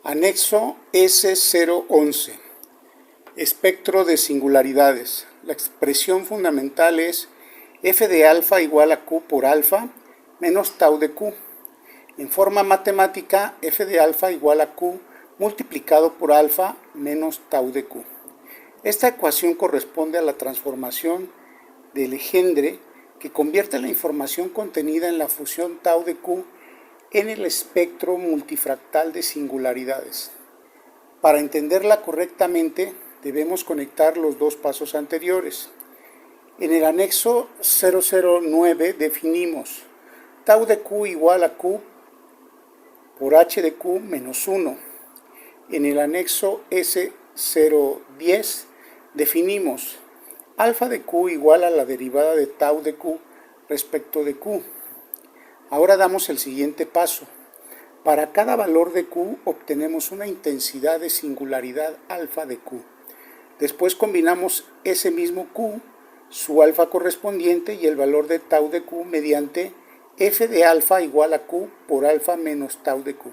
Anexo S011. Espectro de singularidades. La expresión fundamental es f de alfa igual a q por alfa menos tau de q. En forma matemática, f de alfa igual a q multiplicado por alfa menos tau de q. Esta ecuación corresponde a la transformación de Legendre que convierte la información contenida en la función tau de q en el espectro multifractal de singularidades. Para entenderla correctamente, debemos conectar los dos pasos anteriores. En el anexo 009 definimos tau de q igual a q por h de q menos 1. En el anexo S010 definimos alfa de q igual a la derivada de tau de q respecto de q. Ahora damos el siguiente paso. Para cada valor de q obtenemos una intensidad de singularidad alfa de q. Después combinamos ese mismo q, su alfa correspondiente y el valor de tau de q mediante f de alfa igual a q por alfa menos tau de q.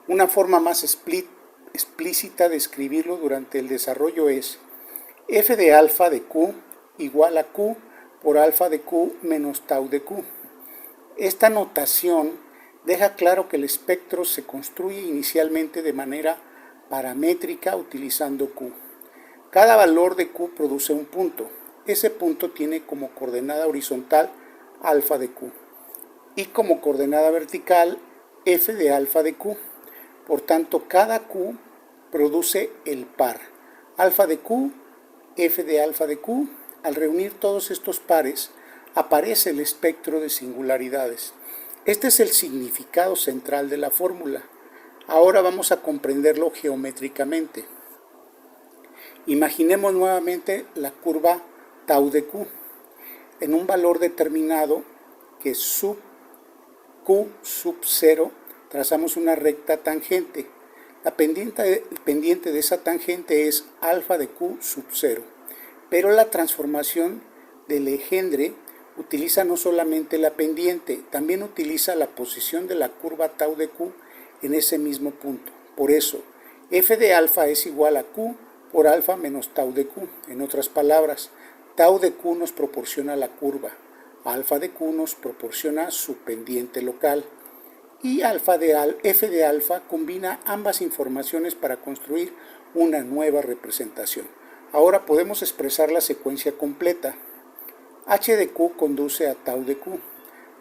Una forma más explícita de escribirlo durante el desarrollo es f de alfa de q igual a q por alfa de q menos tau de q. Esta notación deja claro que el espectro se construye inicialmente de manera paramétrica utilizando q. Cada valor de q produce un punto. Ese punto tiene como coordenada horizontal alfa de q y como coordenada vertical f de alfa de q. Por tanto, cada q produce el par alfa de q, f de alfa de q. Al reunir todos estos pares, aparece el espectro de singularidades. Este es el significado central de la fórmula. Ahora vamos a comprenderlo geométricamente. Imaginemos nuevamente la curva tau de q. En un valor determinado que sub q sub 0 trazamos una recta tangente. La pendiente de esa tangente es alfa de q sub 0. Pero la transformación de Legendre utiliza no solamente la pendiente, también utiliza la posición de la curva tau de q en ese mismo punto. Por eso, f de alfa es igual a q por alfa menos tau de q. En otras palabras, tau de q nos proporciona la curva, alfa de q nos proporciona su pendiente local y f de alfa combina ambas informaciones para construir una nueva representación. Ahora podemos expresar la secuencia completa. h de q conduce a tau de q.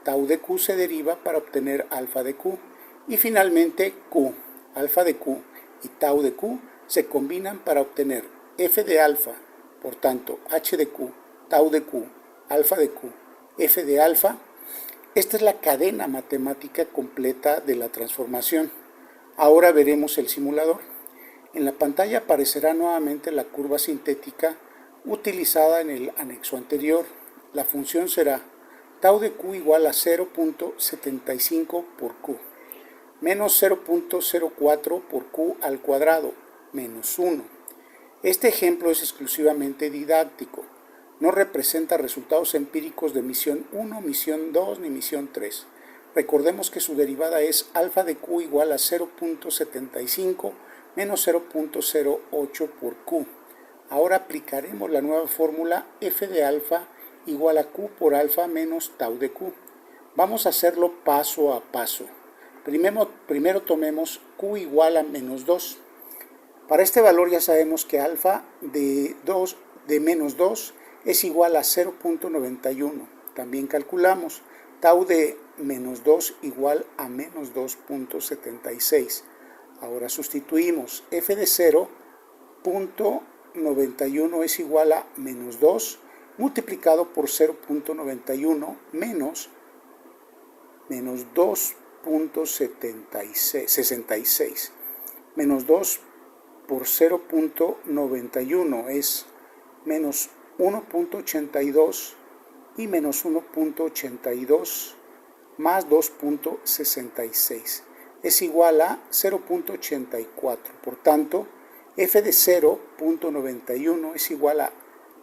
Tau de q se deriva para obtener alfa de q. Y finalmente q, alfa de q y tau de q se combinan para obtener f de alfa. Por tanto, h de q, tau de q, alfa de q, f de alfa. Esta es la cadena matemática completa de la transformación. Ahora veremos el simulador. En la pantalla aparecerá nuevamente la curva sintética utilizada en el anexo anterior. La función será tau de q igual a 0.75 por q, menos 0.04 por q al cuadrado, menos 1. Este ejemplo es exclusivamente didáctico. No representa resultados empíricos de misión 1, misión 2 ni misión 3. Recordemos que su derivada es alfa de q igual a 0.75 menos 0.08 por q. Ahora aplicaremos la nueva fórmula f de alfa igual a q por alfa menos tau de q. Vamos a hacerlo paso a paso. Primero tomemos q igual a menos 2. Para este valor ya sabemos que alfa de menos 2 es igual a 0.91. También calculamos tau de menos 2 igual a menos 2.76. Ahora sustituimos f de 0.91 es igual a menos 2 multiplicado por 0.91 menos 2.66. Menos 2 por 0.91 es menos 1.82 y menos 1.82 más 2.66 es igual a 0.84. Por tanto, f de 0.91 es igual a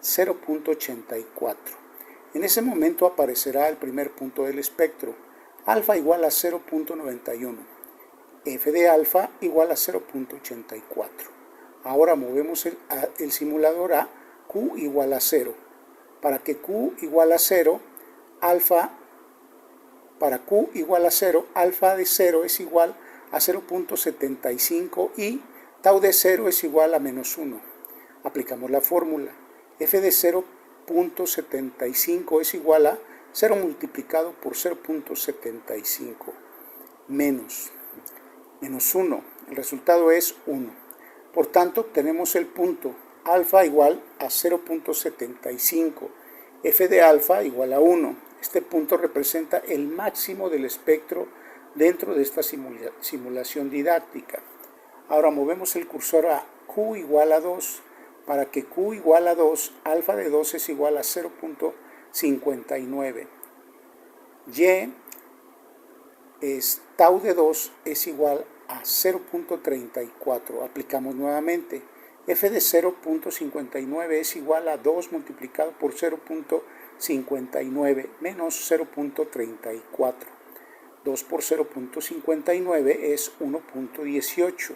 0.84. En ese momento aparecerá el primer punto del espectro, alfa igual a 0.91. f de alfa igual a 0.84. Ahora movemos el simulador a q igual a 0. Para que q igual a 0, alfa de 0 es igual a 0.75 y tau de 0 es igual a menos 1. Aplicamos la fórmula. F de 0.75 es igual a 0 multiplicado por 0.75 menos 1. El resultado es 1. Por tanto, obtenemos el punto alfa igual a 0.75. F de alfa igual a 1. Este punto representa el máximo del espectro dentro de esta simulación didáctica. Ahora movemos el cursor a q igual a 2. Para que q igual a 2, alfa de 2 es igual a 0.59. Tau de 2 es igual a 0.34. Aplicamos nuevamente. F de 0.59 es igual a 2 multiplicado por 0.59 menos 0.34. 2 por 0.59 es 1.18.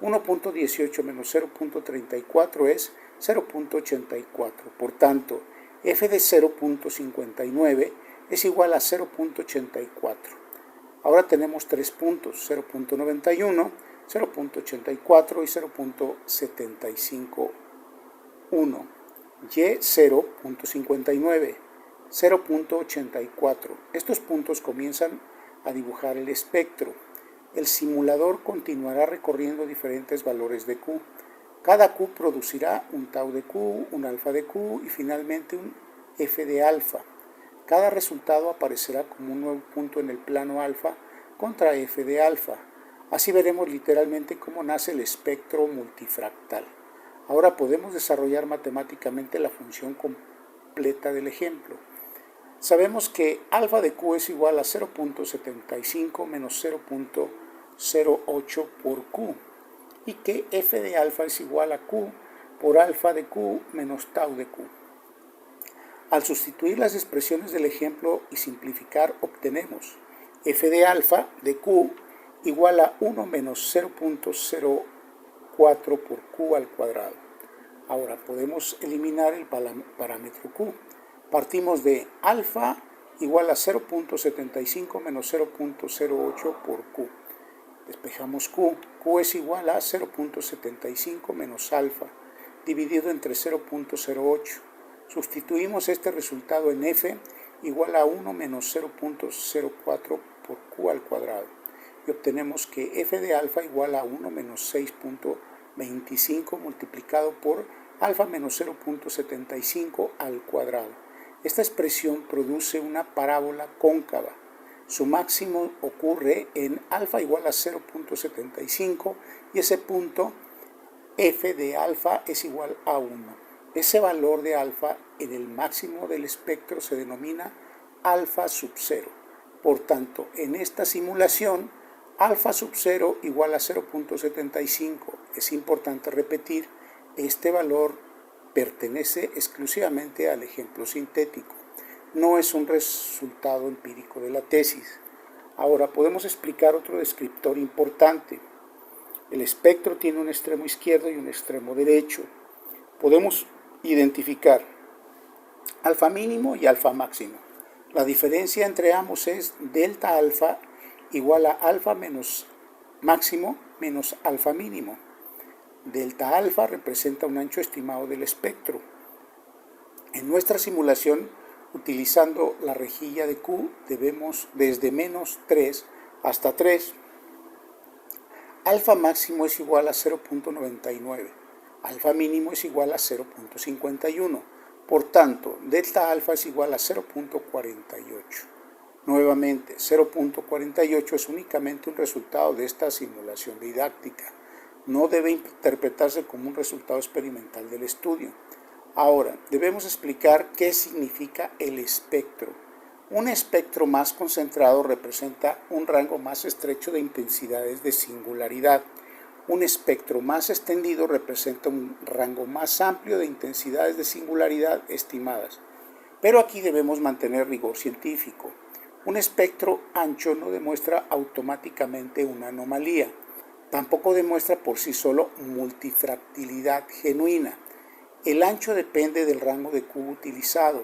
1.18 menos 0.34 es 0.84. Por tanto, f de 0.59 es igual a 0.84. Ahora tenemos tres puntos, 0.91, 0.84 y 0.751. Y 0.59, 0.84. Estos puntos comienzan a dibujar el espectro. El simulador continuará recorriendo diferentes valores de Q. Cada Q producirá un tau de Q, un alfa de Q y finalmente un F de alfa. Cada resultado aparecerá como un nuevo punto en el plano alfa contra F de alfa. Así veremos literalmente cómo nace el espectro multifractal. Ahora podemos desarrollar matemáticamente la función completa del ejemplo. Sabemos que alfa de Q es igual a 0.75 menos 0.08 por Q y que F de alfa es igual a Q por alfa de Q menos tau de Q. Al sustituir las expresiones del ejemplo y simplificar, obtenemos F de alfa de Q igual a 1 menos 0.04 por Q al cuadrado. Ahora podemos eliminar el parámetro Q. Partimos de alfa igual a 0.75 menos 0.08 por Q. Despejamos Q. Q es igual a 0.75 menos alfa dividido entre 0.08. Sustituimos este resultado en F igual a 1 menos 0.04 por Q al cuadrado y obtenemos que F de alfa igual a 1 menos 6.25 multiplicado por alfa menos 0.75 al cuadrado. Esta expresión produce una parábola cóncava. Su máximo ocurre en alfa igual a 0.75 y ese punto F de alfa es igual a 1. Ese valor de alfa en el máximo del espectro se denomina alfa sub 0. Por tanto, en esta simulación, alfa sub 0 igual a 0.75. Es importante repetir, este valor pertenece exclusivamente al ejemplo sintético. No es un resultado empírico de la tesis. Ahora podemos explicar otro descriptor importante. El espectro tiene un extremo izquierdo y un extremo derecho. Podemos identificar alfa mínimo y alfa máximo. La diferencia entre ambos es delta alfa igual a alfa menos máximo menos alfa mínimo. Delta alfa representa un ancho estimado del espectro. En nuestra simulación, utilizando la rejilla de Q, debemos desde menos 3 hasta 3. Alfa máximo es igual a 0.99. Alfa mínimo es igual a 0.51. Por tanto, delta alfa es igual a 0.48. Nuevamente, 0.48 es únicamente un resultado de esta simulación didáctica. No debe interpretarse como un resultado experimental del estudio. Ahora, debemos explicar qué significa el espectro. Un espectro más concentrado representa un rango más estrecho de intensidades de singularidad. Un espectro más extendido representa un rango más amplio de intensidades de singularidad estimadas. Pero aquí debemos mantener rigor científico. Un espectro ancho no demuestra automáticamente una anomalía. Tampoco demuestra por sí solo multifractilidad genuina. El ancho depende del rango de Q utilizado,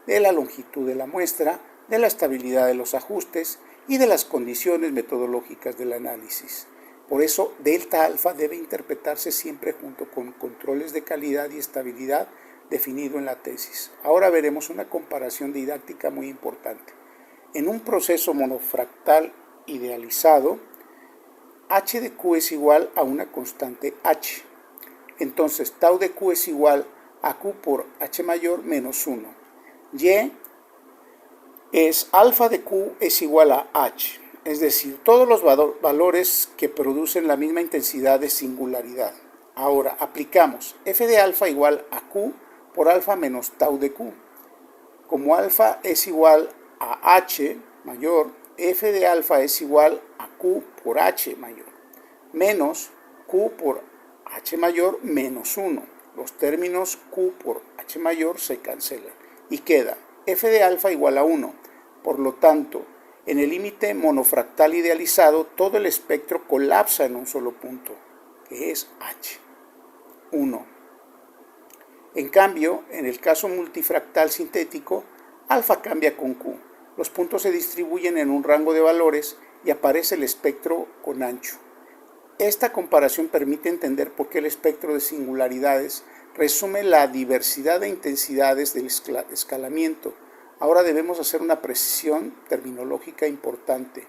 de la longitud de la muestra, de la estabilidad de los ajustes y de las condiciones metodológicas del análisis. Por eso, delta alfa debe interpretarse siempre junto con controles de calidad y estabilidad definido en la tesis. Ahora veremos una comparación didáctica muy importante. En un proceso monofractal idealizado, h de q es igual a una constante h. Entonces, tau de q es igual a q por h mayor menos 1. Y es alfa de q es igual a h, es decir, todos los valores que producen la misma intensidad de singularidad. Ahora, aplicamos f de alfa igual a q por alfa menos tau de q. Como alfa es igual a h mayor, f de alfa es igual a q por h mayor, menos q por h mayor menos 1. Los términos q por h mayor se cancelan y queda f de alfa igual a 1. Por lo tanto, en el límite monofractal idealizado, todo el espectro colapsa en un solo punto, que es h, 1. En cambio, en el caso multifractal sintético, alfa cambia con q. Los puntos se distribuyen en un rango de valores y aparece el espectro con ancho. Esta comparación permite entender por qué el espectro de singularidades resume la diversidad de intensidades del escalamiento. Ahora debemos hacer una precisión terminológica importante.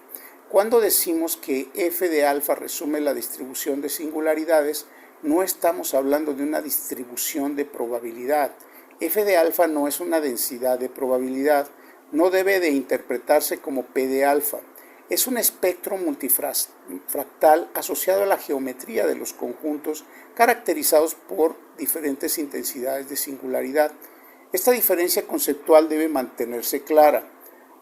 Cuando decimos que f de alfa resume la distribución de singularidades, no estamos hablando de una distribución de probabilidad. F de alfa no es una densidad de probabilidad, no debe de interpretarse como P de alfa. Es un espectro multifractal asociado a la geometría de los conjuntos caracterizados por diferentes intensidades de singularidad. Esta diferencia conceptual debe mantenerse clara.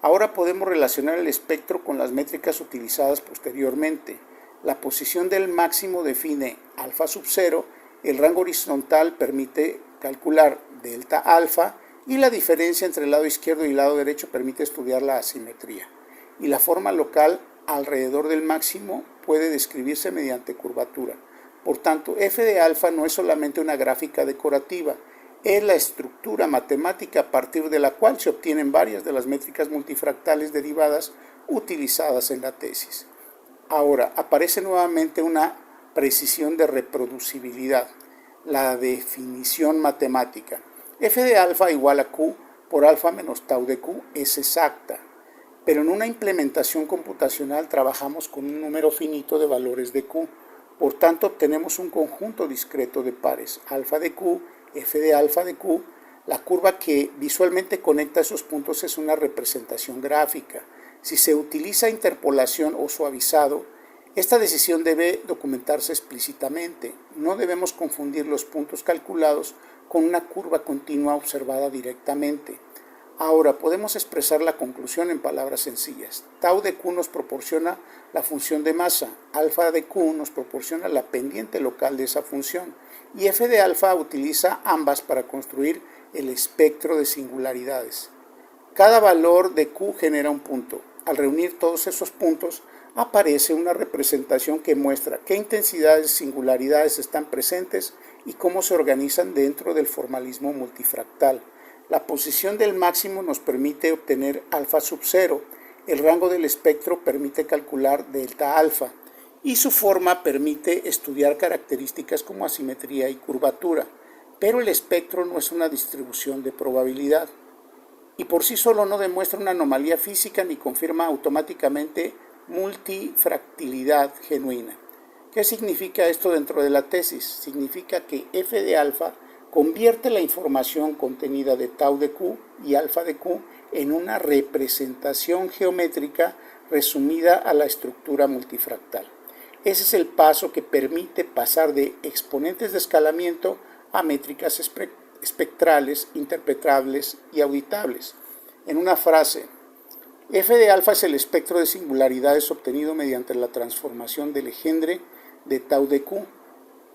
Ahora podemos relacionar el espectro con las métricas utilizadas posteriormente. La posición del máximo define alfa sub 0, el rango horizontal permite calcular delta alfa y la diferencia entre el lado izquierdo y el lado derecho permite estudiar la asimetría. Y la forma local alrededor del máximo puede describirse mediante curvatura. Por tanto, f de alfa no es solamente una gráfica decorativa, es la estructura matemática a partir de la cual se obtienen varias de las métricas multifractales derivadas utilizadas en la tesis. Ahora, aparece nuevamente una precisión de reproducibilidad, la definición matemática. F de alfa igual a Q por alfa menos tau de Q es exacta, pero en una implementación computacional trabajamos con un número finito de valores de Q. Por tanto, obtenemos un conjunto discreto de pares, alfa de Q, f de alfa de Q. La curva que visualmente conecta esos puntos es una representación gráfica. Si se utiliza interpolación o suavizado, esta decisión debe documentarse explícitamente. No debemos confundir los puntos calculados con una curva continua observada directamente. Ahora, podemos expresar la conclusión en palabras sencillas. Tau de Q nos proporciona la función de masa, alfa de Q nos proporciona la pendiente local de esa función, y f de alfa utiliza ambas para construir el espectro de singularidades. Cada valor de Q genera un punto. Al reunir todos esos puntos, aparece una representación que muestra qué intensidades de singularidades están presentes y cómo se organizan dentro del formalismo multifractal. La posición del máximo nos permite obtener alfa sub 0, el rango del espectro permite calcular delta alfa y su forma permite estudiar características como asimetría y curvatura, pero el espectro no es una distribución de probabilidad y por sí solo no demuestra una anomalía física ni confirma automáticamente multifractilidad genuina. ¿Qué significa esto dentro de la tesis? Significa que f de alfa convierte la información contenida de tau de Q y alfa de Q en una representación geométrica resumida a la estructura multifractal. Ese es el paso que permite pasar de exponentes de escalamiento a métricas espectrales, interpretables y auditables. En una frase, f de alfa es el espectro de singularidades obtenido mediante la transformación del legendre de tau de Q.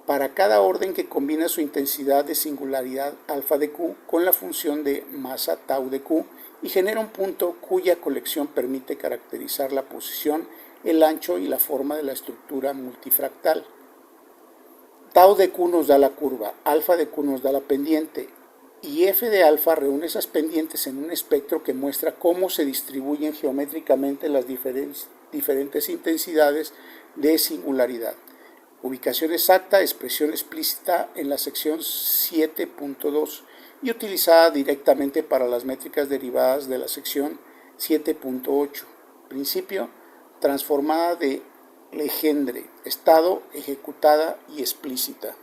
para cada orden que combina su intensidad de singularidad alfa de Q con la función de masa tau de Q y genera un punto cuya colección permite caracterizar la posición, el ancho y la forma de la estructura multifractal. Tau de Q nos da la curva, alfa de Q nos da la pendiente y f de alfa reúne esas pendientes en un espectro que muestra cómo se distribuyen geométricamente las diferentes intensidades de singularidad. Ubicación exacta, expresión explícita en la sección 7.2 y utilizada directamente para las métricas derivadas de la sección 7.8. Principio, transformada de Legendre, estado, ejecutada y explícita.